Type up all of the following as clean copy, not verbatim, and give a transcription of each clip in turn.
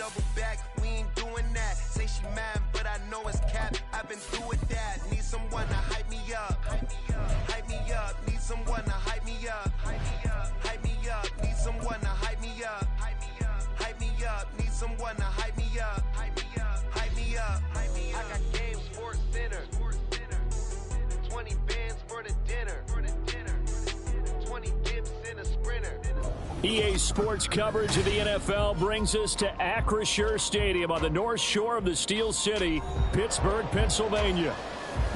double back, we ain't doing that. Say she mad, but I know it's cap. I've been through with that. Need someone to hype me up. Hype me up. Need someone to hype me up. Hype me up. Need someone to hype me up. Hype me up. Need someone to hype me up. Hype me up. I got Game Sports Center. 20 bands for the dinner. 20 dips in a sprinter. EA Sports coverage of the NFL brings us to Acrisure Stadium on the north shore of the Steel City, Pittsburgh, Pennsylvania.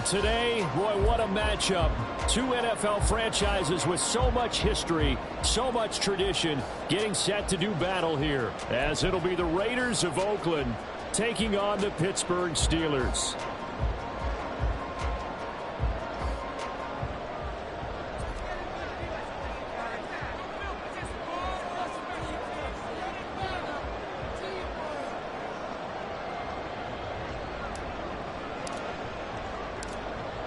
Today, boy, what a matchup. Two NFL franchises with so much history, so much tradition, getting set to do battle here, as it'll be the Raiders of Oakland taking on the Pittsburgh Steelers.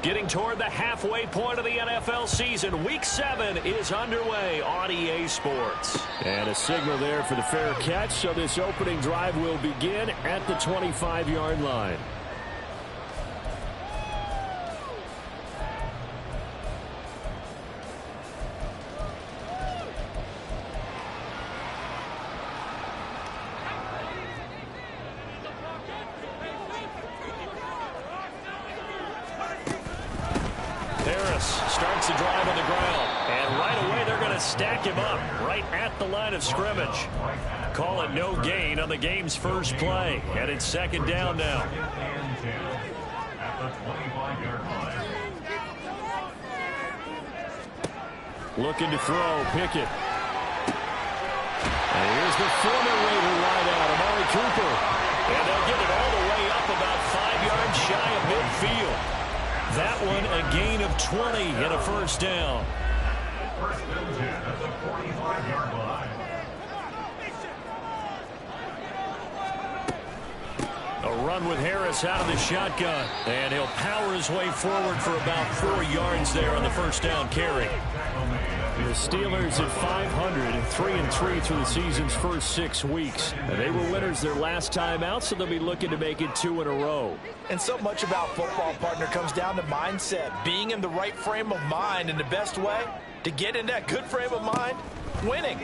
Getting toward the halfway point of the NFL season. Week 7 is underway on EA Sports. And a signal there for the fair catch, so this opening drive will begin at the 25-yard line. Starts the drive on the ground, and right away they're going to stack him up right at the line of scrimmage. Call it no gain on the game's first play, and it's second down now. Looking to throw, Pickett. And here's the former Raider wideout, Amari Cooper. And they'll get it all the way up about 5 yards shy of midfield. That one a gain of 20 and a first down. First and 10 at the 45-yard line. A run with Harris out of the shotgun. And he'll power his way forward for about 4 yards there on the first down carry. The Steelers at 500 and 3-3 through the season's first 6 weeks. And they were winners their last time out, so they'll be looking to make it 2 in a row. And so much about football, partner, comes down to mindset. Being in the right frame of mind, and the best way to get in that good frame of mind, winning.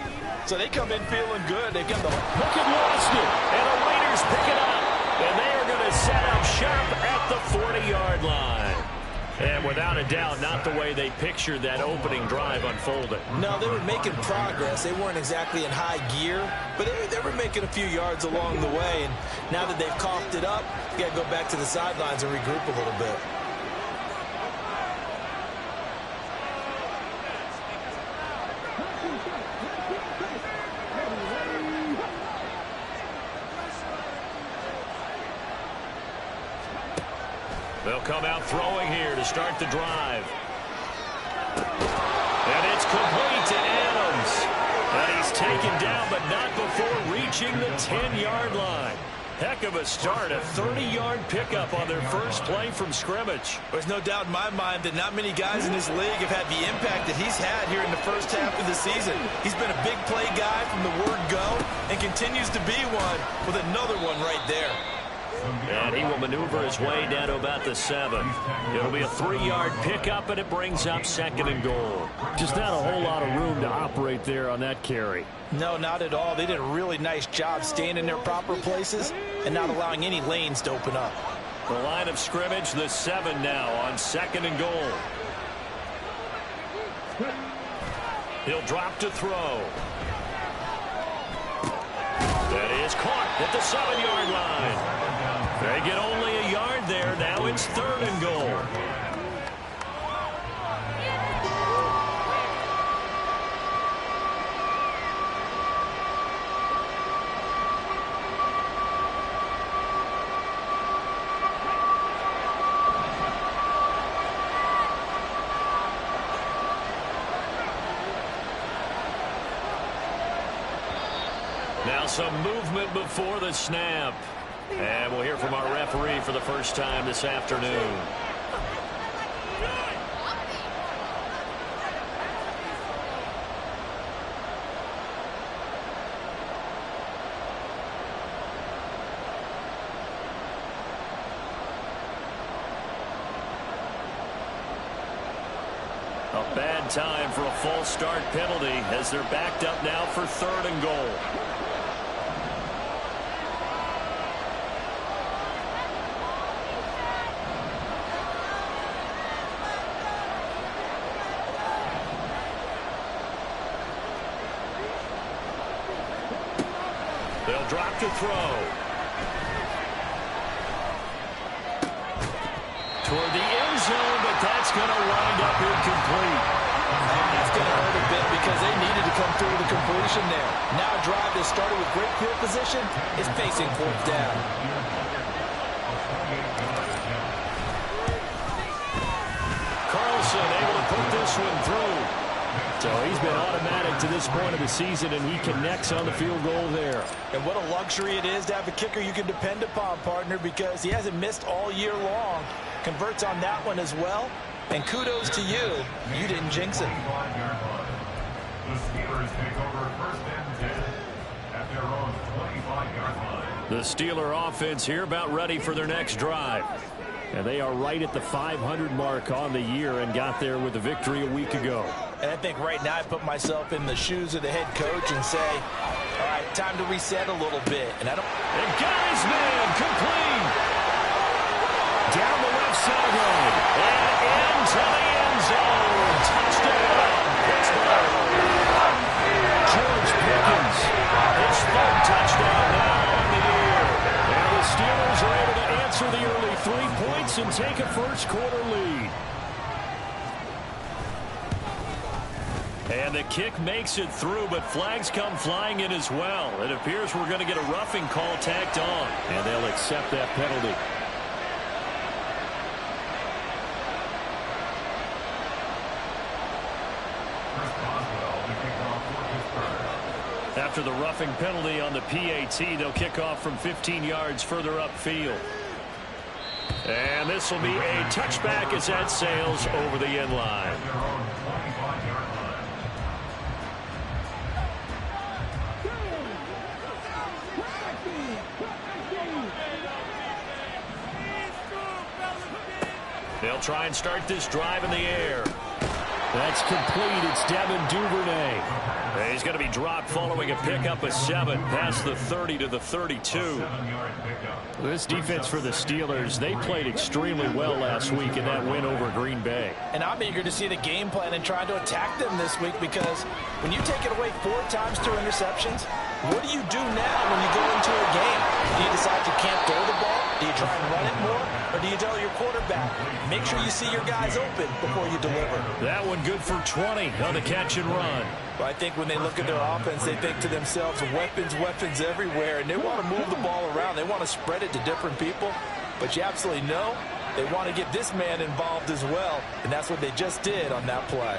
So they come in feeling good. They've got the hook and lost it, and the Raiders pick it up. And they are going to set up shop at the 40-yard line. And without a doubt, not the way they pictured that opening drive unfolded. No, they were making progress. They weren't exactly in high gear, but they were making a few yards along the way. And now that they've coughed it up, you got to go back to the sidelines and regroup a little bit. They'll come out throwing here to start the drive. And it's complete to Adams. And he's taken down, but not before reaching the 10-yard line. Heck of a start, a 30-yard pickup on their first play from scrimmage. There's no doubt in my mind that not many guys in this league have had the impact that he's had here in the first half of the season. He's been a big play guy from the word go and continues to be one with another one right there. And he will maneuver his way down to about the 7. It'll be a 3-yard pickup, and it brings up 2nd and goal. Just not a whole lot of room to operate there on that carry. No, not at all. They did a really nice job staying in their proper places and not allowing any lanes to open up. The line of scrimmage, the 7 now on 2nd and goal. He'll drop to throw. That is caught at the 7-yard line. They get only a yard there. Now it's 3rd and goal. Now some movement before the snap. And we'll hear from our referee for the first time this afternoon. bad time for a false start penalty as they're backed up now for 3rd and goal. They'll drop to throw. Toward the end zone, but that's going to wind up incomplete. And that's going to hurt a bit because they needed to come through with the completion there. Now a drive that started with great field position is facing 4th down. Carlson able to put this one through. So he's been automatic to this point of the season, and he connects on the field goal there. And what a luxury it is to have a kicker you can depend upon, partner, because he hasn't missed all year long. Converts on that one as well. And kudos to you. You didn't jinx it. The Steelers take over 1st and 10 at their own 25-yard line. The Steeler offense here about ready for their next drive. And they are right at the 500 mark on the year and got there with the victory a week ago. And I think right now I put myself in the shoes of the head coach and say, all right, time to reset a little bit. And got his man complete. Down the left sideline. And into the end zone. Touchdown, Pittsburgh. George Pickens. His 3rd touchdown now on the year. And the Steelers are able to answer the early 3 points and take a first-quarter lead. And the kick makes it through, but flags come flying in as well. It appears we're going to get a roughing call tacked on, and they'll accept that penalty. After the roughing penalty on the PAT, they'll kick off from 15 yards further upfield. And this will be a touchback as that sails over the end line. They'll try and start this drive in the air. That's complete. It's Devin Duvernay. He's going to be dropped following a pickup of 7 past the 30 to the 32. This defense for the Steelers, they played extremely well last week in that win over Green Bay. And I'm eager to see the game plan and try to attack them this week, because when you take it away 4 times through interceptions, what do you do now when you go into a game? Do you decide you can't throw the ball? Do you try and run it more? Or do you tell your quarterback, make sure you see your guys open before you deliver? That one good for 20 on the catch and run. Well, I think when they look at their offense, they think to themselves, weapons, weapons everywhere, and they want to move the ball around. They want to spread it to different people. But you absolutely know they want to get this man involved as well, and that's what they just did on that play.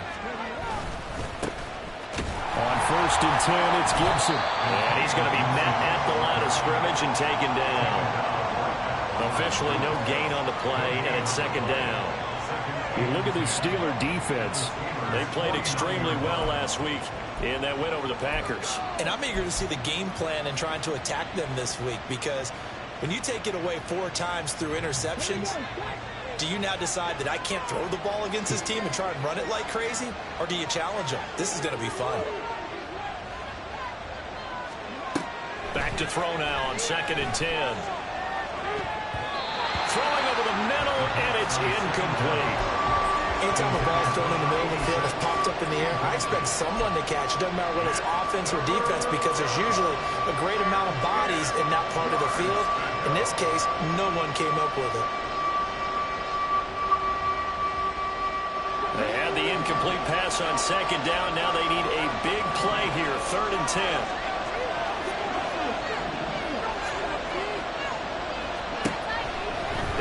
On 1st and 10, it's Gibson. And he's going to be met at the line of scrimmage and taken down. Officially no gain on the play, and it's 2nd down. You look at the Steeler defense. They played extremely well last week in that win over the Packers. And I'm eager to see the game plan and trying to attack them this week, because when you take it away 4 times through interceptions, do you now decide that I can't throw the ball against this team and try and run it like crazy? Or do you challenge them? This is going to be fun. Back to throw now on 2nd and 10. Throwing over the middle, and it's incomplete. Anytime a ball's thrown in the middle of the field, it's popped up in the air, I expect someone to catch. It doesn't matter whether it's offense or defense, because there's usually a great amount of bodies in that part of the field. In this case, no one came up with it. They had the incomplete pass on 2nd down. Now they need a big play here, 3rd and 10.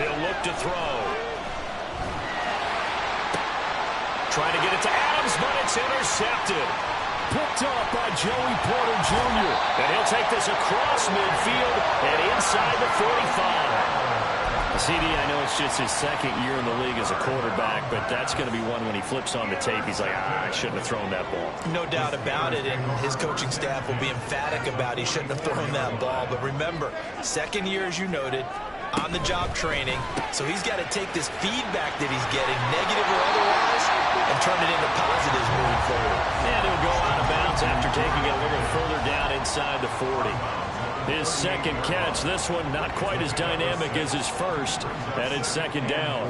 He'll look to throw. Trying to get it to Adams, but it's intercepted. Picked up by Joey Porter Jr. And he'll take this across midfield and inside the 45. CD, I know it's just his 2nd year in the league as a quarterback, but that's going to be one when he flips on the tape. He's like, I shouldn't have thrown that ball. No doubt about it, and his coaching staff will be emphatic about he shouldn't have thrown that ball. But remember, 2nd year, as you noted, on-the-job training, so he's got to take this feedback that he's getting, negative or otherwise, and turn it into positives moving forward. And he'll go out of bounds after taking it a little further down inside the 40. His second catch, this one not quite as dynamic as his first, and it's second down.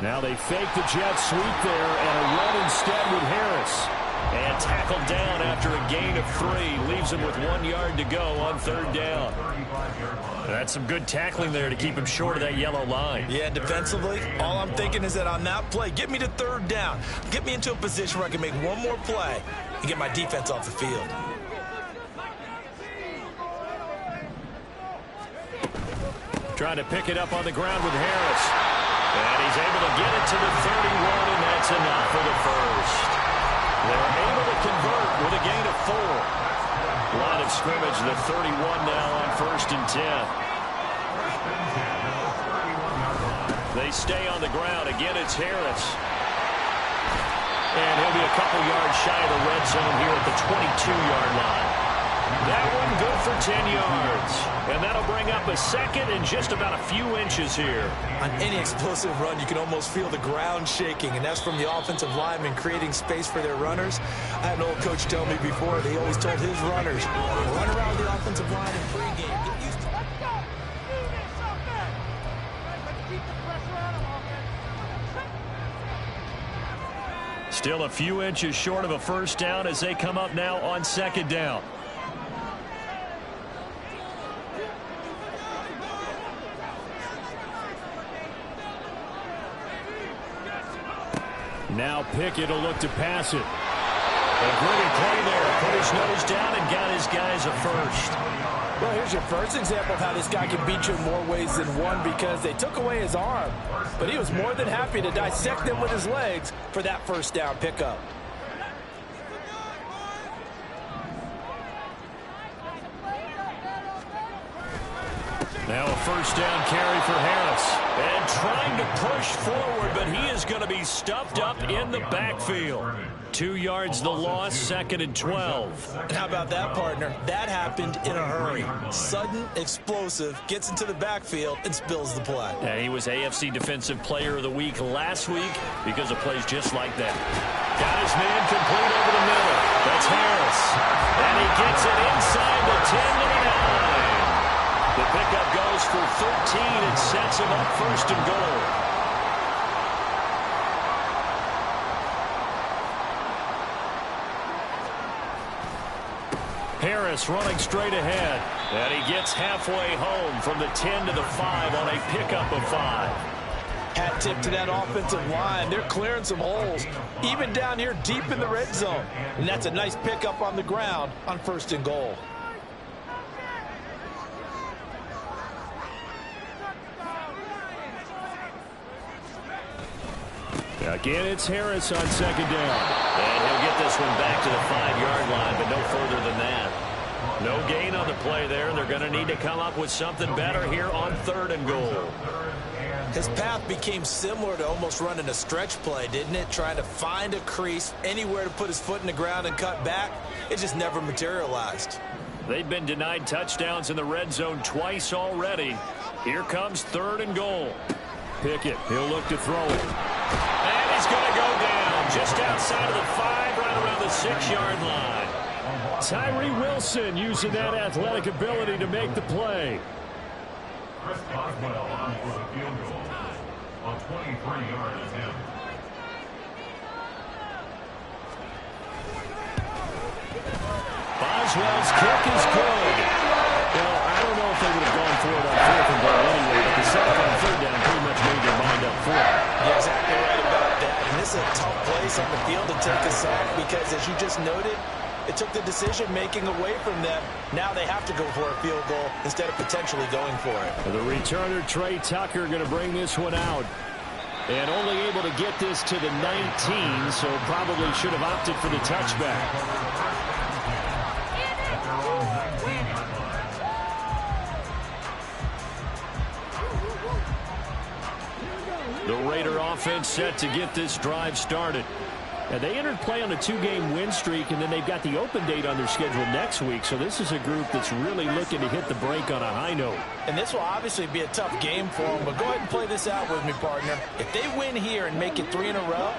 Now they fake the jet sweep there, and a run instead with Harris. And tackled down after a gain of 3. Leaves him with 1 yard to go on third down. That's some good tackling there to keep him short of that yellow line. Yeah, defensively, all I'm thinking is that on that play, get me to third down. Get me into a position where I can make one more play and get my defense off the field. Trying to pick it up on the ground with Harris. And he's able to get it to the 31, and that's enough for the first. They're able to convert with a gain of 4. Line of scrimmage, the 31 now on 1st and 10. They stay on the ground. Again, it's Harris. And he'll be a couple yards shy of the red zone here at the 22-yard line. That one good for 10 yards. And that'll bring up a second and just about a few inches here. On any explosive run, you can almost feel the ground shaking, and that's from the offensive linemen creating space for their runners. I had an old coach tell me before, he always told his runners, run around the offensive line in pregame. Get used to it. Still a few inches short of a first down as they come up now on second down. Now Pickett will look to pass it. A gritty play there. Put his nose down and got his guys a first. Well, here's your first example of how this guy can beat you in more ways than one, because they took away his arm. But he was more than happy to dissect them with his legs for that first down pickup. Now a first down carry for Harris. And trying to push forward, but he is going to be stuffed up in the backfield. 2 yards the loss, 2nd and 12. And how about that, partner? That happened in a hurry. Sudden, explosive, gets into the backfield and spills the play. Yeah, he was AFC Defensive Player of the Week last week because of plays just like that. Got his man complete over the middle. That's Harris. And he gets it inside the 10 to the 9. The pickup goes for 13 and sets him up 1st and goal. Harris running straight ahead. And he gets halfway home from the 10 to the 5 on a pickup of 5. Hat tip to that offensive line. They're clearing some holes, even down here deep in the red zone. And that's a nice pickup on the ground on 1st and goal. Again, it's Harris on second down. And he'll get this one back to the 5-yard line, but no further than that. No gain on the play there. They're going to need to come up with something better here on 3rd and goal. His path became similar to almost running a stretch play, didn't it? Trying to find a crease, anywhere to put his foot in the ground and cut back. It just never materialized. They've been denied touchdowns in the red zone twice already. Here comes 3rd and goal. Pickett, he'll look to throw it. And he's going to go down just outside of the 5, right around the 6-yard line. Tyree Wilson using that athletic ability to make the play. Chris Boswell on for the field goal on 23-yard attempt. Boswell's kick is good. Well, I don't know if they would have gone for it on 4th and goal anyway, but the second and 3rd down pretty much made their mind up for it. You're exactly right about that. And this is a tough place on the field to take a sack because, as you just noted, it took the decision-making away from them. Now they have to go for a field goal instead of potentially going for it. The returner, Trey Tucker, going to bring this one out. And only able to get this to the 19, so probably should have opted for the touchback. The Raider offense set to get this drive started. And they entered play on a 2-game win streak, and then they've got the open date on their schedule next week. So this is a group that's really looking to hit the break on a high note. And this will obviously be a tough game for them, but go ahead and play this out with me, partner. If they win here and make it 3 in a row,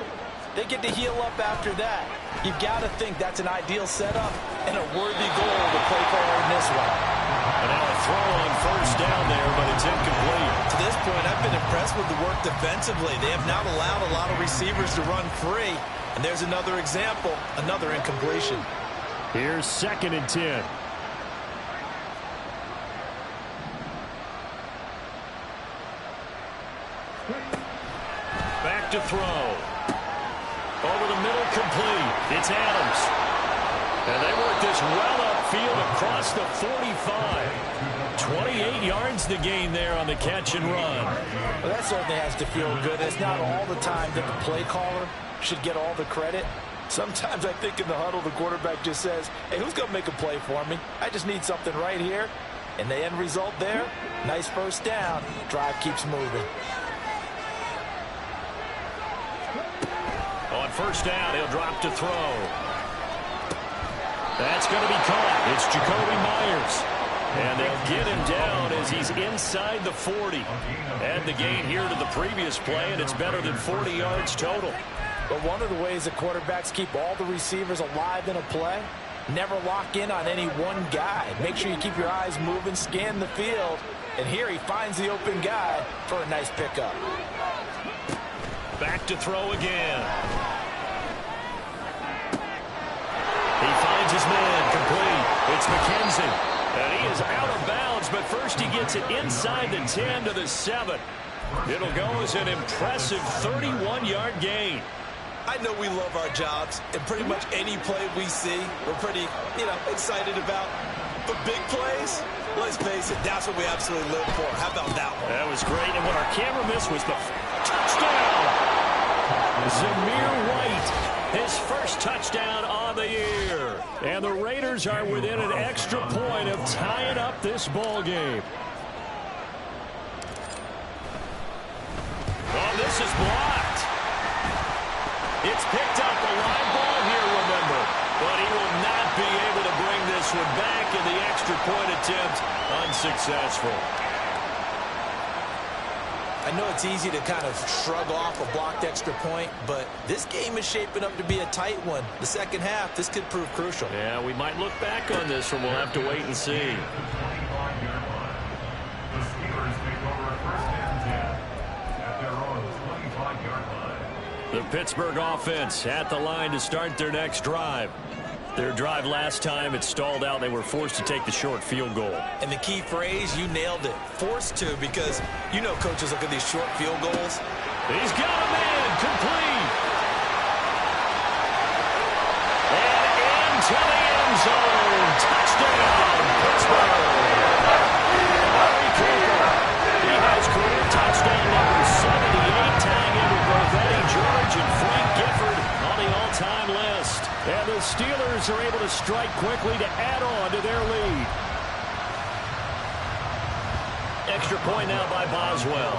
they get to heal up after that. You've got to think that's an ideal setup and a worthy goal to play for in this one. And now a throw on first down there, but it's incomplete. To this point, I've been impressed with the work defensively. They have not allowed a lot of receivers to run free. And there's another example, another incompletion. Here's 2nd and 10. Back to throw. Over the middle, complete. It's Adams. And they work this well upfield across the 45. 28 yards to gain there on the catch and run. Well, that certainly has to feel good. It's not all the time that the play caller should get all the credit. Sometimes I think in the huddle, the quarterback just says, hey, who's going to make a play for me? I just need something right here. And the end result there, nice first down. Drive keeps moving. On first down, he'll drop to throw. That's going to be caught. It's Jacoby Myers. And they'll get him down as he's inside the 40. Add the gain here to the previous play, and it's better than 40 yards total. But one of the ways that quarterbacks keep all the receivers alive in a play, never lock in on any one guy. Make sure you keep your eyes moving, scan the field. And here he finds the open guy for a nice pickup. Back to throw again. He finds his man complete. It's McKenzie. And he is out of bounds, but first he gets it inside the 10 to the 7. It'll go as an impressive 31-yard gain. I know we love our jobs, and pretty much any play we see, we're pretty, excited about. But big plays, let's face it, that's what we absolutely live for. How about that one? That was great, and what our camera missed was the touchdown. Zamir White, his first touchdown on the year. And the Raiders are within an extra point of tying up this ball game. Oh, this is blocked. It's picked up a live ball here, remember. But he will not be able to bring this one back, and the extra point attempt unsuccessful. I know it's easy to kind of shrug off a blocked extra point, but this game is shaping up to be a tight one. The second half, this could prove crucial. Yeah, we might look back on this one. We'll have to wait and see. The Steelers take over at 1st and 10 at their own 25-yard line. The Pittsburgh offense at the line to start their next drive. Their drive last time, it stalled out. They were forced to take the short field goal. And the key phrase, you nailed it. Forced to, because coaches look at these short field goals. He's got a man complete. And into the end zone. Touchdown, Pittsburgh. Larry Cooper. He has career touchdown number 78, tying in with both Eddie George and Frank Gifford on the all-time list. And the Steelers are able to strike quickly to add on to their lead. Extra point now by Boswell.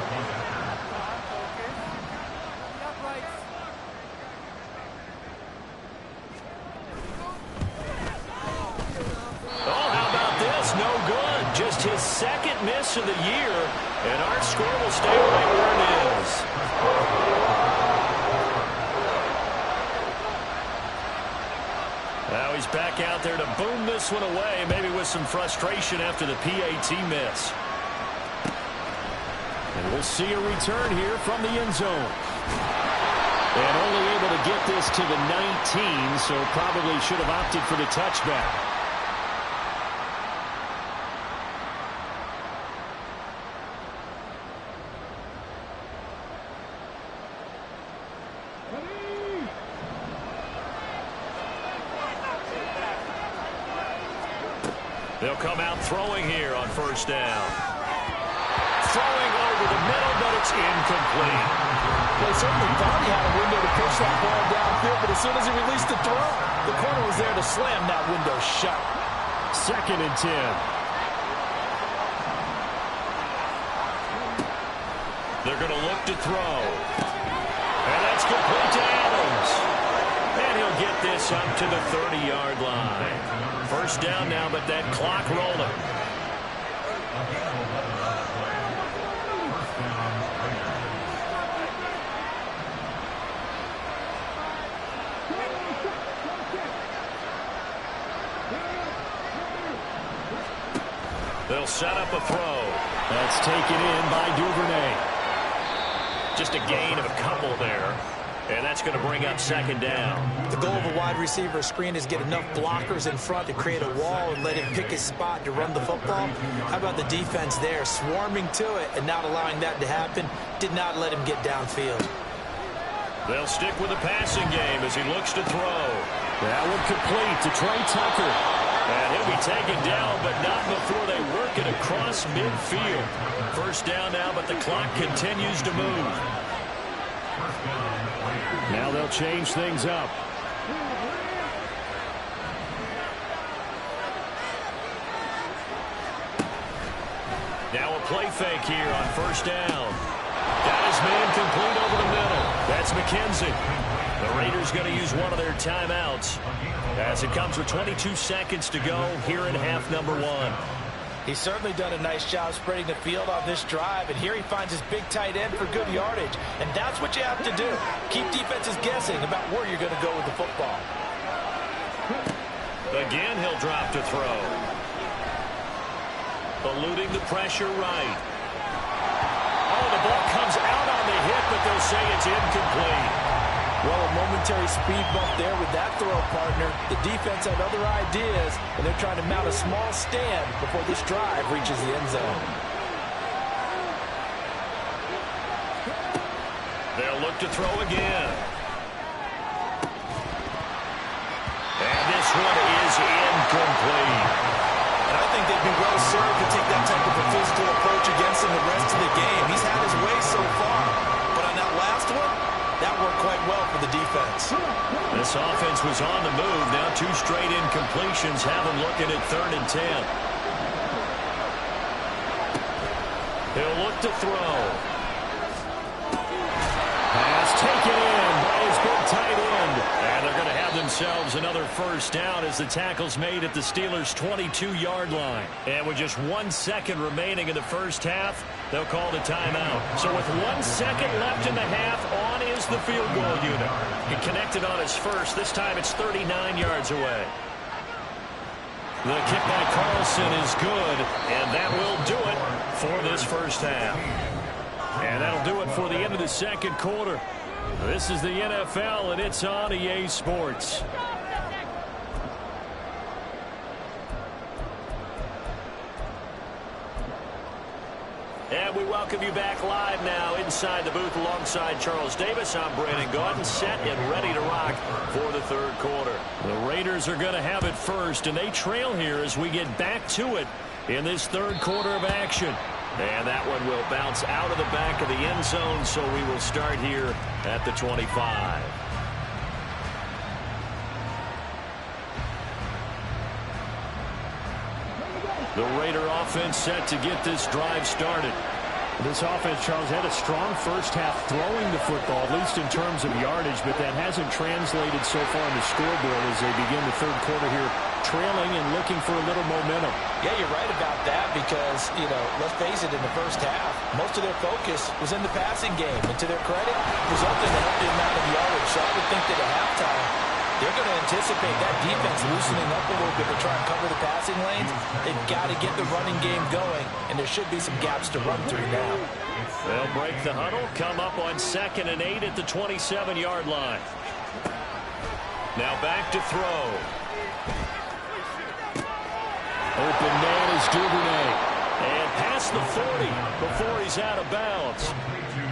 Oh, how about this? No good. Just his second miss of the year. And our score will stay right where it is. Now he's back out there to boom this one away, maybe with some frustration after the PAT miss. And we'll see a return here from the end zone. And only able to get this to the 19, so probably should have opted for the touchback. They'll come out throwing here on first down. Throwing over the middle, but it's incomplete. They certainly thought he had a window to push that ball downfield, but as soon as he released the throw, the corner was there to slam that window shut. 2nd and 10. They're going to look to throw. And that's complete to Adams. this up to the 30-yard line. First down now, but that clock rolling. They'll set up a throw. That's taken in by Duvernay. Just a gain of a couple there. And that's going to bring up second down. The goal of a wide receiver screen is get enough blockers in front to create a wall and let him pick his spot to run the football. How about the defense there, swarming to it and not allowing that to happen? Did not let him get downfield. They'll stick with the passing game as he looks to throw. That one complete to Trey Tucker. And he'll be taken down, but not before they work it across midfield. First down now, but the clock continues to move. Now they'll change things up. Now a play fake here on first down. Got his man complete over the middle. That's McKenzie. The Raiders going to use one of their timeouts as it comes with 22 seconds to go here in half number one. He's certainly done a nice job spreading the field on this drive, and here he finds his big tight end for good yardage. And that's what you have to do. Keep defenses guessing about where you're going to go with the football. Again, he'll drop to throw. Eluding the pressure right. Oh, the ball comes out on the hit, but they'll say it's incomplete. Well, a momentary speed bump there with that throw, partner. The defense had other ideas, and they're trying to mount a small stand before this drive reaches the end zone. They'll look to throw again. And this one is incomplete. And I think they'd be well served to take that type of a physical approach against him the rest of the game. He's had his way so far. But on that last one, that worked quite well for the defense. This offense was on the move. Now two straight incompletions have them looking at 3rd and 10. He'll look to throw. Pass taken in by his big tight end. And they're going to have themselves another first down as the tackle's made at the Steelers' 22-yard line. And with just 1 second remaining in the first half, they'll call the timeout. So with 1 second left in the half, on is the field goal unit. He connected on his first. This time it's 39 yards away. The kick by Carlson is good, and that will do it for this first half. And that'll do it for the end of the second quarter. This is the NFL, and it's on EA Sports. And we welcome you back live now inside the booth alongside Charles Davis. I'm Brandon Gaudin, set and ready to rock for the third quarter. The Raiders are going to have it first, and they trail here as we get back to it in this third quarter of action. And that one will bounce out of the back of the end zone, so we will start here at the 25. The Raider offense set to get this drive started. This offense, Charles, had a strong first half throwing the football, at least in terms of yardage, but that hasn't translated so far on the scoreboard as they begin the third quarter here, trailing and looking for a little momentum. Yeah, you're right about that because, let's face it, in the first half, most of their focus was in the passing game. And to their credit, resulted in a healthy amount of yardage. So I would think that at halftime, they're going to anticipate that defense loosening up a little bit to try and cover the passing lanes. They've got to get the running game going, and there should be some gaps to run through now. They'll break the huddle, come up on 2nd and 8 at the 27-yard line. Now back to throw. Open man is Duvernay. And past the 40 before he's out of bounds.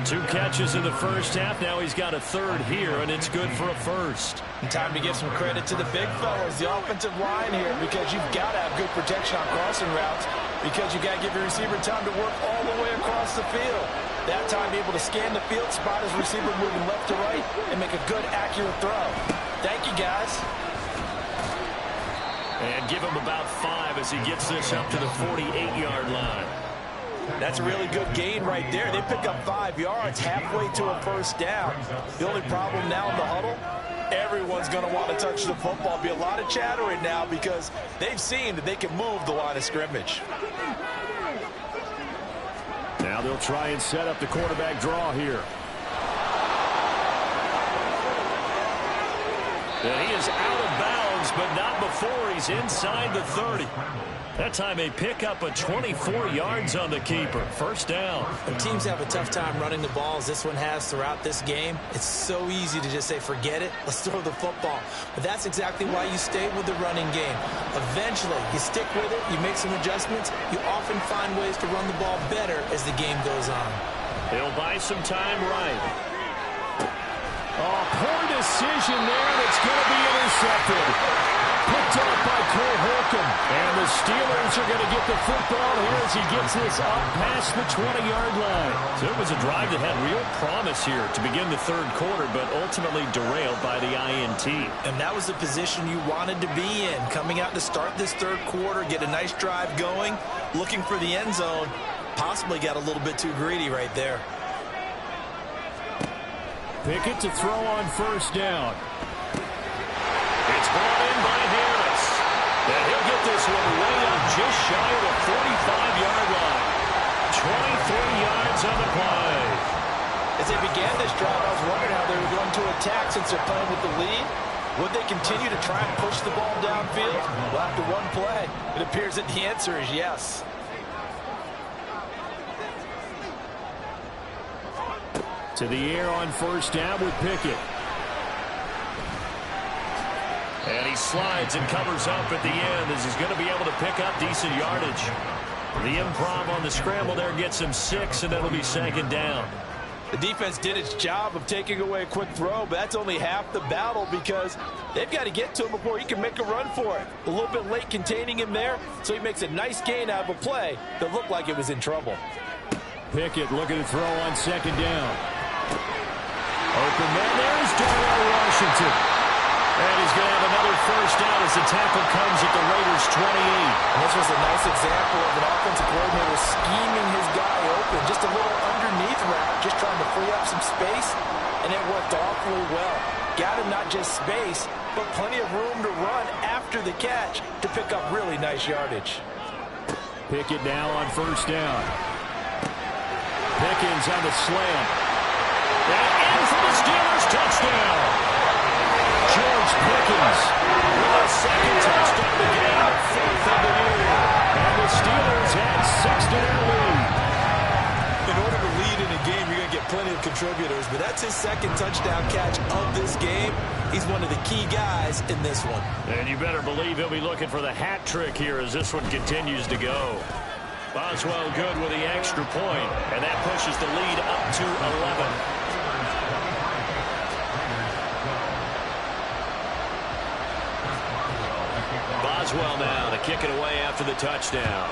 2 catches in the first half. Now he's got a third here, and it's good for a first. And time to give some credit to the big fellas, the offensive line here, because you've got to have good protection on crossing routes, because you've got to give your receiver time to work all the way across the field. That time, able to scan the field, spot his receiver moving left to right, and make a good, accurate throw. Thank you, guys. And give him about 5 as he gets this up to the 48-yard line. That's a really good gain right there. They pick up 5 yards halfway to a first down. The only problem now in the huddle, everyone Everyone's going to want to touch the football. Be a lot of chatter right now because they've seen that they can move the line of scrimmage. Now they'll try and set up the quarterback draw here. And he is out of bounds, but not before he's inside the 30. That time they pick up a 24 yards on the keeper. First down. When teams have a tough time running the ball as this one has throughout this game, it's so easy to just say, forget it, let's throw the football. But that's exactly why you stay with the running game. Eventually, you stick with it, you make some adjustments, you often find ways to run the ball better as the game goes on. They'll buy some time right. Oh, poor decision there that's going to be intercepted. Picked off by Cole Holcomb. And the Steelers are going to get the football here as he gets this up past the 20-yard line. So it was a drive that had real promise here to begin the third quarter, but ultimately derailed by the INT. And that was the position you wanted to be in. Coming out to start this third quarter, get a nice drive going, looking for the end zone. Possibly got a little bit too greedy right there. Pickett to throw on first down. It's brought in by Harris. And he'll get this one way up just shy of the 45-yard line. 23 yards on the play. As they began this drive, I was wondering how they were going to attack since they're playing with the lead. Would they continue to try and push the ball downfield? Well, after one play, it appears that the answer is yes. To the air on first down with Pickett. And he slides and covers up at the end as he's going to be able to pick up decent yardage. The improv on the scramble there gets him 6, and that'll be second down. The defense did its job of taking away a quick throw, but that's only half the battle because they've got to get to him before he can make a run for it. A little bit late containing him there, so he makes a nice gain out of a play that looked like it was in trouble. Pickett looking to throw on second down. Open man, there's Darnell Washington. And he's going to have another first down as the tackle comes at the Raiders' 28. And this was a nice example of an offensive coordinator scheming his guy open. Just a little underneath route, just trying to free up some space, and it worked awfully well. Got him not just space, but plenty of room to run after the catch to pick up really nice yardage. Pickett now on first down. Pickens on the slam. And in for the Steelers, touchdown. George Pickens with a second touchdown of the game, 4th of the year. And the Steelers had 6 to their lead. In order to lead in a game, you're going to get plenty of contributors, but that's his second touchdown catch of this game. He's one of the key guys in this one. And you better believe he'll be looking for the hat trick here as this one continues to go. Boswell good with the extra point, and that pushes the lead up to 11. Boswell now to kick it away after the touchdown.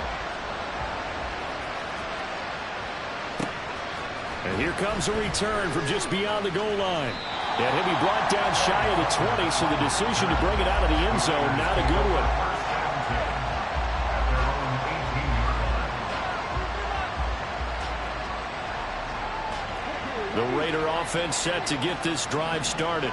And here comes a return from just beyond the goal line. And he'll be brought down shy of the 20, so the decision to bring it out of the end zone, not a good one. The Raider offense set to get this drive started.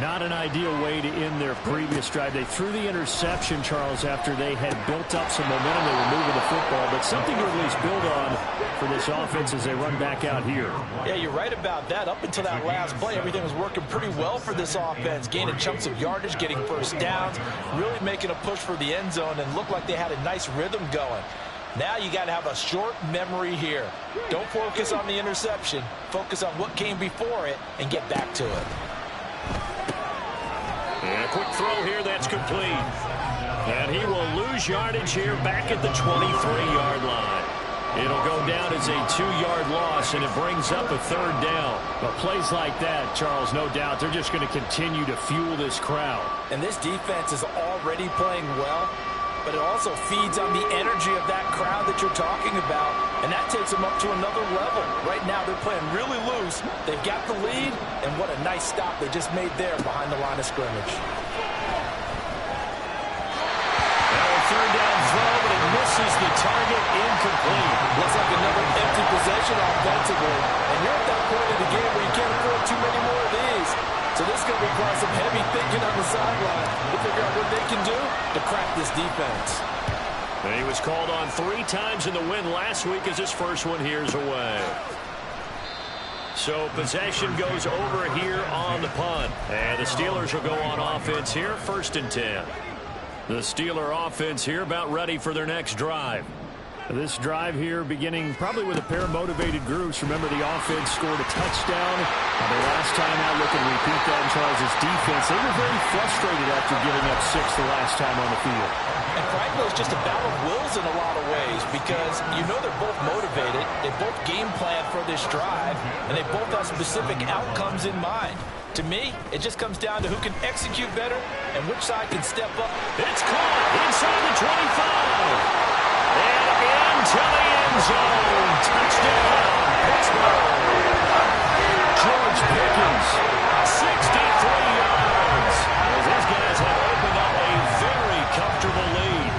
Not an ideal way to end their previous drive. They threw the interception, Charles, after they had built up some momentum. They were moving the football, but something to at least build on for this offense as they run back out here. Yeah, you're right about that. Up until that last play, everything was working pretty well for this offense, gaining chunks of yardage, getting first downs, really making a push for the end zone, and looked like they had a nice rhythm going. Now you got to have a short memory here. Don't focus on the interception. Focus on what came before it and get back to it. And a quick throw here that's complete. And he will lose yardage here back at the 23-yard line. It'll go down as a 2-yard loss, and it brings up a third down. But plays like that, Charles, no doubt, they're just going to continue to fuel this crowd. And this defense is already playing well, but it also feeds on the energy of that crowd that you're talking about, and that takes them up to another level. Right now, they're playing really loose. They've got the lead, and what a nice stop they just made there behind the line of scrimmage. Now a third down throw, but it misses the target, incomplete. Looks like another empty possession offensively, and you're at that point of the game where you can't afford too many more of these. So So this is going to require some heavy thinking on the sideline to figure out what they can do to crack this defense. And he was called on 3 times in the win last week as his first one here's away. So possession goes over here on the punt. And the Steelers will go on offense here, 1st and 10. The Steeler offense here about ready for their next drive. This drive here beginning probably with a pair of motivated groups. Remember, the offense scored a touchdown. The last time out, look and repeat that in Charles' defense. They were very frustrated after giving up 6 the last time on the field. And frankly, it's just a battle of wills in a lot of ways because you know they're both motivated. They both game plan for this drive, and they both have specific outcomes in mind. To me, it just comes down to who can execute better and which side can step up. It's caught inside the 25. And into the end zone. Touchdown, Pittsburgh. George Pickens, 63 yards. As these guys have opened up a very comfortable lead.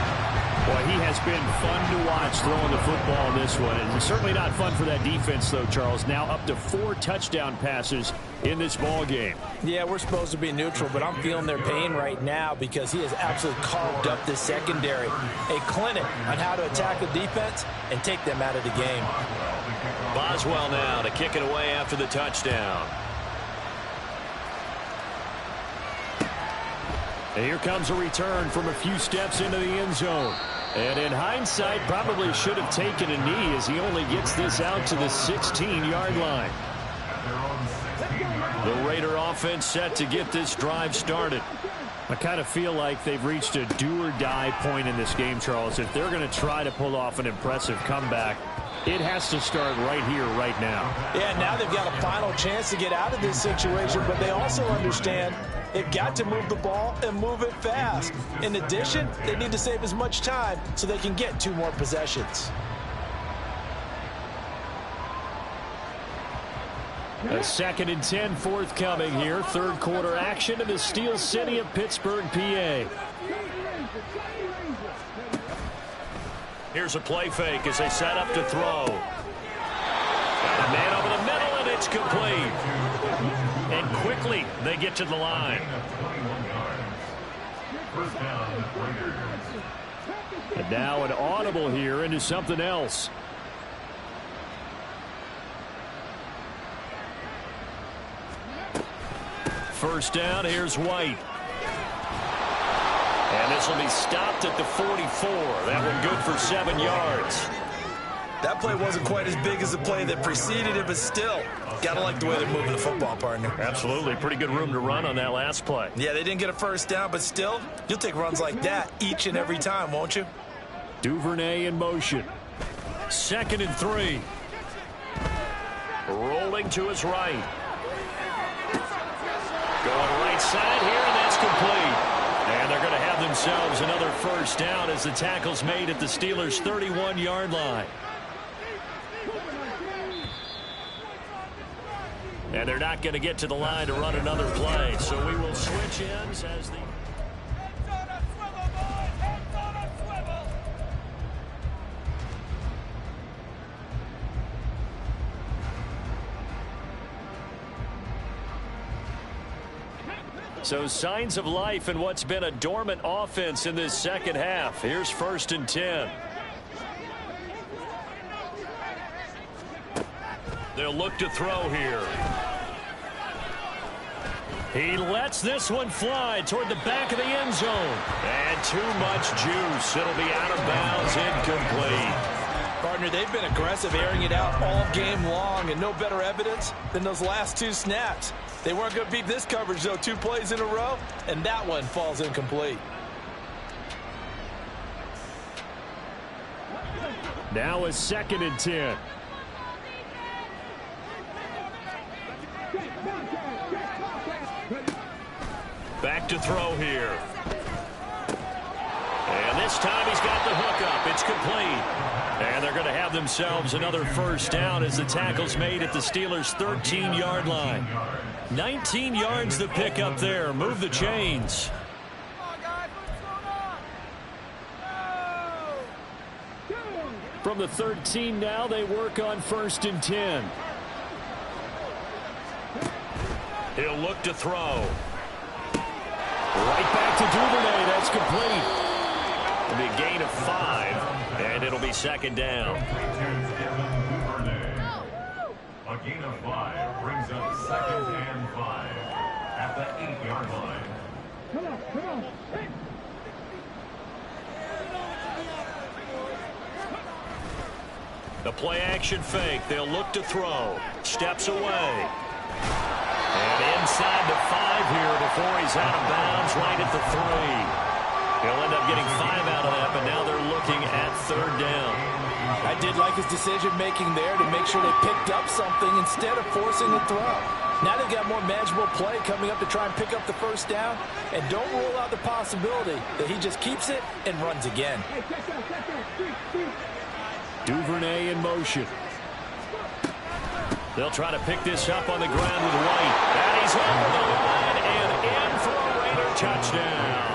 Boy, he has been fun to watch throwing the football in this one. It's certainly not fun for that defense, though, Charles. Now up to 4 touchdown passes in this ball game. Yeah, we're supposed to be neutral, but I'm feeling their pain right now because he has absolutely carved up this secondary. A clinic on how to attack the defense and take them out of the game. Boswell now to kick it away after the touchdown. And here comes a return from a few steps into the end zone. And in hindsight, probably should have taken a knee as he only gets this out to the 16-yard line. The Raider offense set to get this drive started. I kind of feel like they've reached a do-or-die point in this game, Charles. If they're going to try to pull off an impressive comeback, it has to start right here, right now. Yeah, now they've got a final chance to get out of this situation, but they also understand they've got to move the ball and move it fast. In addition, they need to save as much time so they can get 2 more possessions. A 2nd and 10 forthcoming here. 3rd quarter action in the Steel City of Pittsburgh, PA. Here's a play fake as they set up to throw. Got a man over the middle, and it's complete. And quickly, they get to the line. And now an audible here into something else. First down, here's White. And this will be stopped at the 44. That one good for 7 yards. That play wasn't quite as big as the play that preceded it, but still, got to like the way they're moving the football, partner. Absolutely. Pretty good room to run on that last play. Yeah, they didn't get a first down, but still, you'll take runs like that each and every time, won't you? Duvernay in motion. 2nd and 3. Rolling to his right. Going right side here, and that's complete. And they're going to have themselves another first down as the tackle's made at the Steelers' 31-yard line. And they're not going to get to the line to run another play. So we will switch ends as the... So signs of life in what's been a dormant offense in this second half. Here's 1st and 10. They'll look to throw here. He lets this one fly toward the back of the end zone. And too much juice. It'll be out of bounds, incomplete. Partner, they've been aggressive, airing it out all game long, and no better evidence than those last 2 snaps. They weren't going to beat this coverage, though, 2 plays in a row, and that one falls incomplete. Now a 2nd and 10. Back to throw here. And this time he's got the hook up. It's complete. And they're going to have themselves another first down as the tackle's made at the Steelers' 13-yard line. 19 yards to pick up there. Move the chains. From the 13 now, they work on 1st and 10. He'll look to throw. Right back to Duvernay. That's complete. It'll be a gain of 5, and it'll be second down. A gain of 5 brings up 2nd and 5 at the 8-yard line. The play action fake. They'll look to throw. Steps away. And inside the 5 here before he's out of bounds right at the 3. He'll end up getting 5 out of that, but now they're looking at 3rd down. I did like his decision-making there to make sure they picked up something instead of forcing a throw. Now they've got more manageable play coming up to try and pick up the 1st down, and don't rule out the possibility that he just keeps it and runs again. Duvernay in motion. They'll try to pick this up on the ground with White. And he's over the line and in for a Raider touchdown.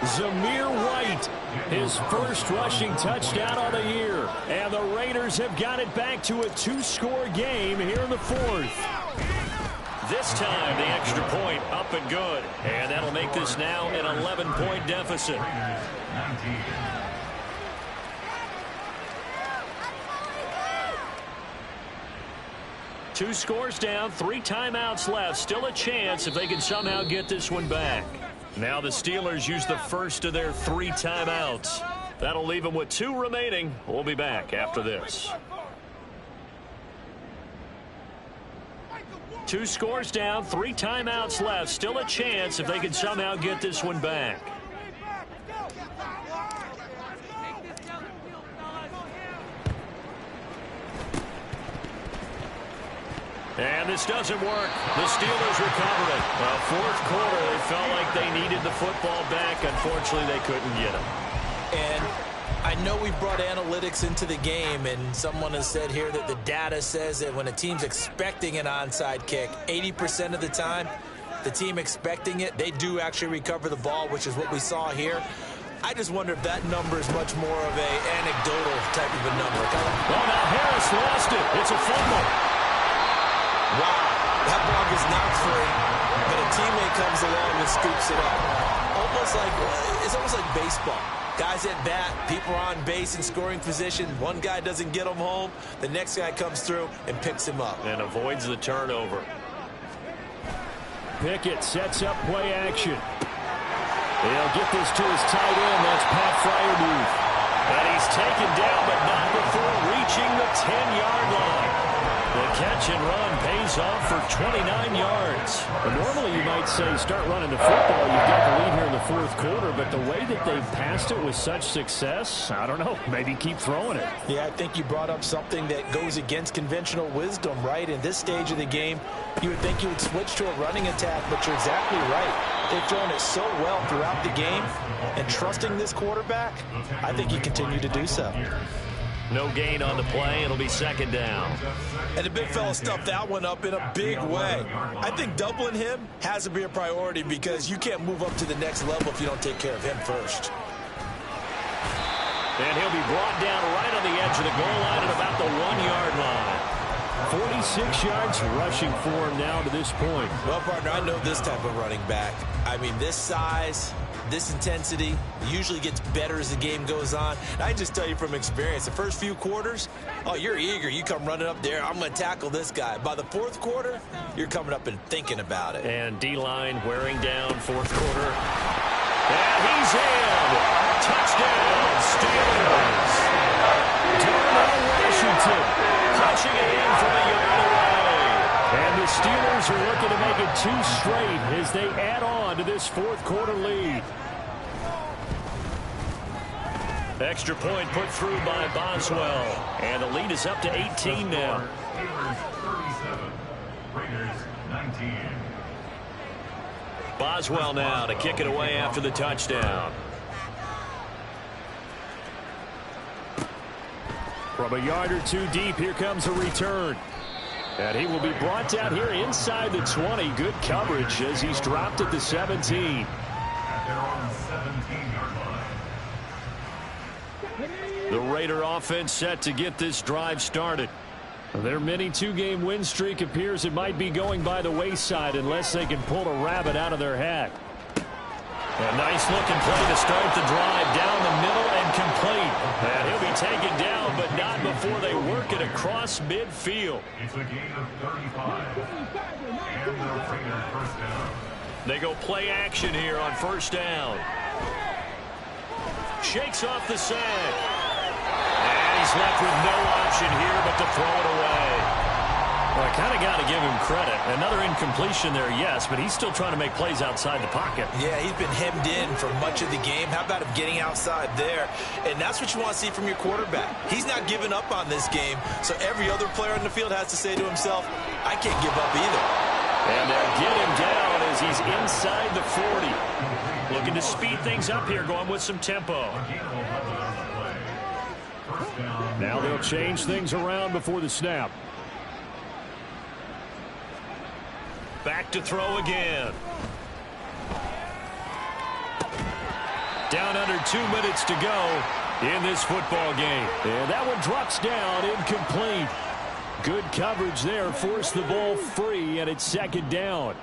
Zamir White, his first rushing touchdown on the year. And the Raiders have got it back to a 2-score game here in the 4th. This time, the extra point up and good. And that'll make this now an 11-point deficit. 19. Two scores down, 3 timeouts left. Still a chance if they can somehow get this one back. Now the Steelers use the first of their 3 timeouts. That'll leave them with 2 remaining. We'll be back after this. 2 scores down, 3 timeouts left. Still a chance if they can somehow get this one back. And this doesn't work. The Steelers recover it. Well, 4th quarter, they felt like they needed the football back. Unfortunately, they couldn't get it. And I know we brought analytics into the game, and someone has said here that the data says that when a team's expecting an onside kick, 80% of the time, the team expecting it, they do actually recover the ball, which is what we saw here. I just wonder if that number is much more of a anecdotal type of a number. Well, now Harris lost it. It's a fumble. Wow, that ball gets knocked free, but a teammate comes along and scoops it up. It's almost like baseball. Guys at bat, people are on base in scoring position. One guy doesn't get him home. The next guy comes through and picks him up. And avoids the turnover. Pickett sets up play action. He'll get this to his tight end. That's Pat Freiermuth. And he's taken down, but not before reaching the 10-yard line. The catch and run pays off for 29 yards. Normally you might say start running the football. You've got the lead here in the 4th quarter, but the way that they've passed it with such success, I don't know, maybe keep throwing it. Yeah, I think you brought up something that goes against conventional wisdom, right? In this stage of the game, you would think you would switch to a running attack, but you're exactly right. They've thrown it so well throughout the game, and trusting this quarterback, I think you continue to do so. No gain on the play. It'll be 2nd down. And the big fella stuffed that one up in a big way. I think doubling him has to be a priority because you can't move up to the next level if you don't take care of him first. And he'll be brought down right on the edge of the goal line at about the 1-yard line. 46 yards rushing for him now to this point. Well, partner, I know this type of running back. I mean, this size, this intensity usually gets better as the game goes on. And I just tell you from experience, the first few quarters, oh, you're eager. You come running up there, I'm going to tackle this guy. By the 4th quarter, you're coming up and thinking about it. And D-line wearing down 4th quarter. And he's in. Touchdown, Steelers. Darnell Washington punching it in from a yard away. And the Steelers are looking to make it 2 straight as they add on to this 4th quarter lead. Extra point put through by Boswell. And the lead is up to 18 now. Steelers 37, Raiders 19. Boswell now to kick it away after the touchdown. From a yard or 2 deep, here comes a return. And he will be brought down here inside the 20. Good coverage as he's dropped at the 17. At their own 17-yard line. The Raider offense set to get this drive started. Their mini two-game win streak appears it might be going by the wayside unless they can pull a rabbit out of their hat. A nice-looking play to start the drive down the middle and complete. And he'll be taken down, but not before they work it across midfield. It's a gain of 35. And the Raiders first down. They go play action here on first down. Shakes off the sack. And he's left with no option here but to throw it away. Well, I kind of got to give him credit. Another incompletion there, yes, but he's still trying to make plays outside the pocket. Yeah, he's been hemmed in for much of the game. How about him getting outside there? And that's what you want to see from your quarterback. He's not giving up on this game, so every other player on the field has to say to himself, I can't give up either. And they'll get him down as he's inside the 40. Looking to speed things up here, going with some tempo. Now they'll change things around before the snap. Back to throw again. Down under 2 minutes to go in this football game. And that one drops down, incomplete. Good coverage there, forced the ball free, and it's second down.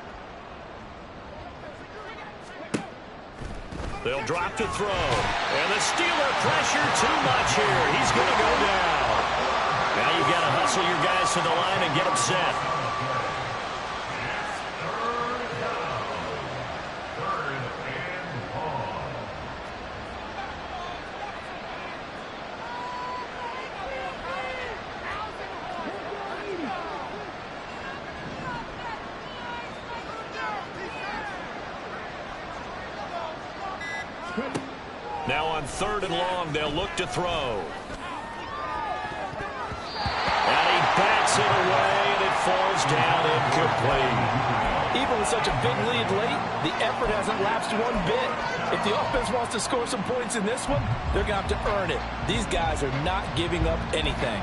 They'll drop to throw. And the Steeler pressure too much here. He's going to go down. Now you've got to hustle your guys to the line and get them set. Now on third and long, they'll look to throw. And he bats it away, and it falls down incomplete. Even with such a big lead late, the effort hasn't lapsed one bit. If the offense wants to score some points in this one, they're going to have to earn it. These guys are not giving up anything.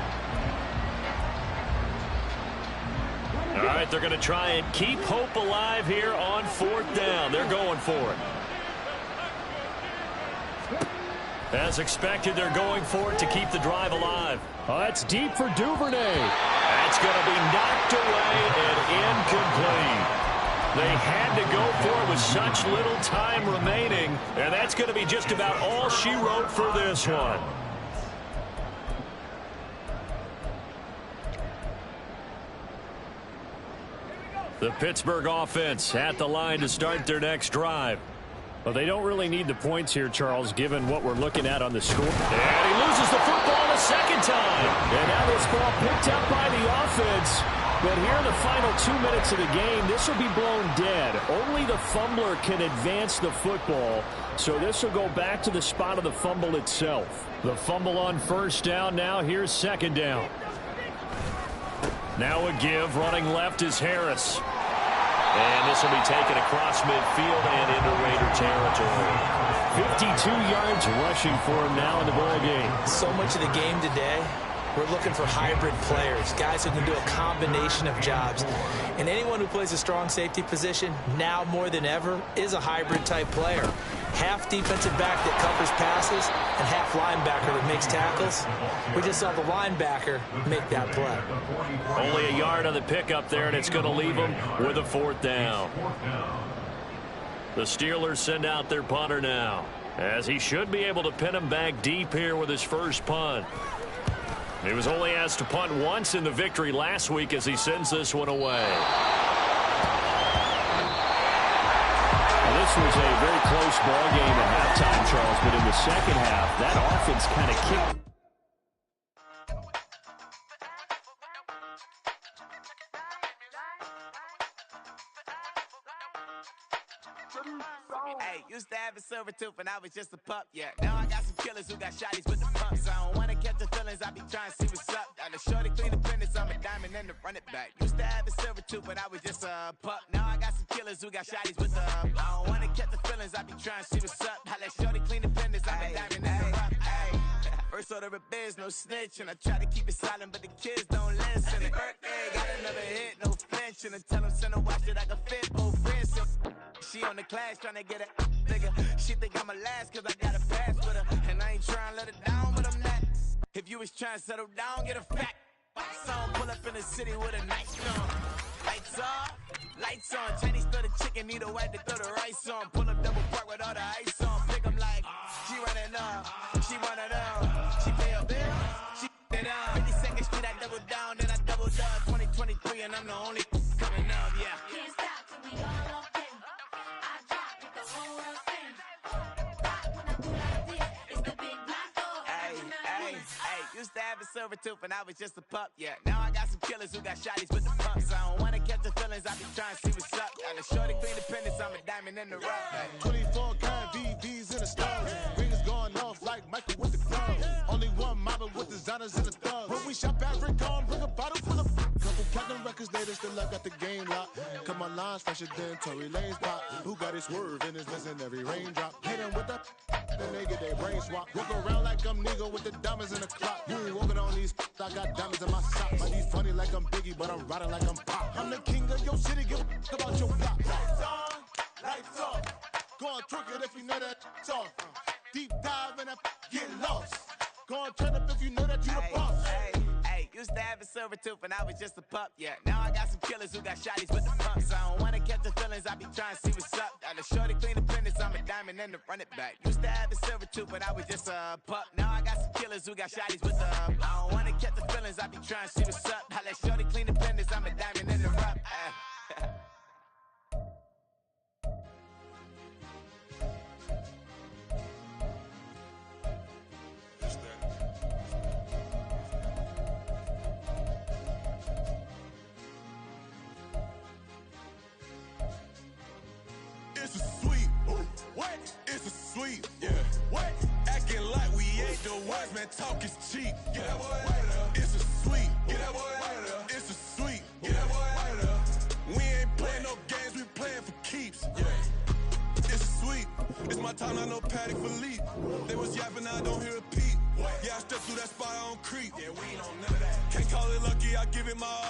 All right, they're going to try and keep hope alive here on fourth down. They're going for it. As expected, they're going for it to keep the drive alive. Oh, that's deep for Duvernay. That's going to be knocked away and incomplete. They had to go for it with such little time remaining, and that's going to be just about all she wrote for this one. The Pittsburgh offense at the line to start their next drive. Well, they don't really need the points here, Charles, given what we're looking at on the score. And he loses the football a second time. And now this ball picked up by the offense. But here in the final 2 minutes of the game, this will be blown dead. Only the fumbler can advance the football. So this will go back to the spot of the fumble itself. The fumble on first down. Now here's second down. Now a give. Running left is Harris. And this will be taken across midfield and into Raider territory. 52 yards rushing for him now in the ball game. So much of the game today, we're looking for hybrid players, guys who can do a combination of jobs. And anyone who plays a strong safety position, now more than ever, is a hybrid-type player. Half defensive back that covers passes and half linebacker that makes tackles. We just saw the linebacker make that play. Only a yard on the pickup there, and it's going to leave them with a fourth down. The Steelers send out their punter now, as he should be able to pin him back deep here with his first punt. He was only asked to punt once in the victory last week as he sends this one away. This was a very close ball game at halftime, Charles, but in the second half, that offense kind of kicked. Hey, used to have a silver tooth and I was just a pup, yeah. Now I got some killers who got shotties with the pumps. I don't wanna catch the feelings, I be trying to see what's up. Got a shorty clean the business, I'm a diamond and to run it back. Used to have a silver tooth, but I was just a pup. Now I got some killers who got shotties with the I don't wanna catch the feelings, I be trying to see what's up. I let shorty clean the business, I'm a diamond and to run it. First order of biz, no snitch, and I try to keep it silent, but the kids don't listen. Birthday, got another hit, no flinch, and I tell them send a watch that I can fit both friends. She on the class trying to get it bigger. She think I'm a last cause I got a pass with her. And I ain't trying to let her down, but I'm not. If you was trying to settle down, get a fact. on. Pull up in the city with a nice on. Lights on. Chinese throw the chicken, need a wife to throw the rice on. Pull up double park with all the ice on. Pick 'em like, she running up, she running up. She pay a bill, she it up. 52nd Street, I double down, then I double up. 2023, and I'm the only coming up, yeah. Can't stop till we all up in. I drop with the whole world sing. Rock when I do like this, it's the big black door. Hey, used to have a silver tooth and I was just a pup, yeah. Now I got some killers who got shotties with the pumps. I don't wanna catch the feelings, I be trying to see what's up. Got a shorty clean independence, I'm a diamond in the rough. Hey. 24 karat VVs in the stars. Rings going off like Michael with the clubs. Only one mobbing with designers in the thugs. When we shop at Rick on, bring a bottle full of couple platinum records later, still I got the game locked. Cause my lines fresher than Tory Lane's pop. Who got his swerve and is missing every raindrop. Hit him with the then they get their brain swap. Walk around like I'm nigga with the diamonds in the clock. You ain't walking on these, I got diamonds in my socks. Like these funny like I'm Biggie, but I'm riding like I'm Pop. I'm the king of your city, give a about your block. Lights on, lights off. Go on, twerk it if you know that off. Deep dive and get lost. Go on, turn up if you know that you the boss. Hey, used to have a silver tooth and I was just a pup, yeah. Now I got some killers who got shotties with the pumps. I don't wanna catch the feelings, I be trying to see what's up. Got a shorty clean independence, I'm a diamond and to run it back. Used to have a silver tooth but I was just a pup. Now I got some killers who got shotties with the I don't wanna catch the feelings, I be trying to see what's up. I let shorty clean independence, I'm a diamond in the rough. It's a sweet. What? It's a sweet. Yeah. What? Acting like we ain't the ones, man. Talk is cheap. Get that boy out of there. It's a sweet. Get that boy out of there. It's a sweet. Get that boy out of there. We ain't playing no games, we playing for keeps. Yeah. It's sweet. It's my time, I know Patek Philippe. They was yapping, I don't hear a peep. Yeah, I stepped through that spot, I don't creep. Yeah, we ain't on none of that. Can't call it lucky, I give it my all.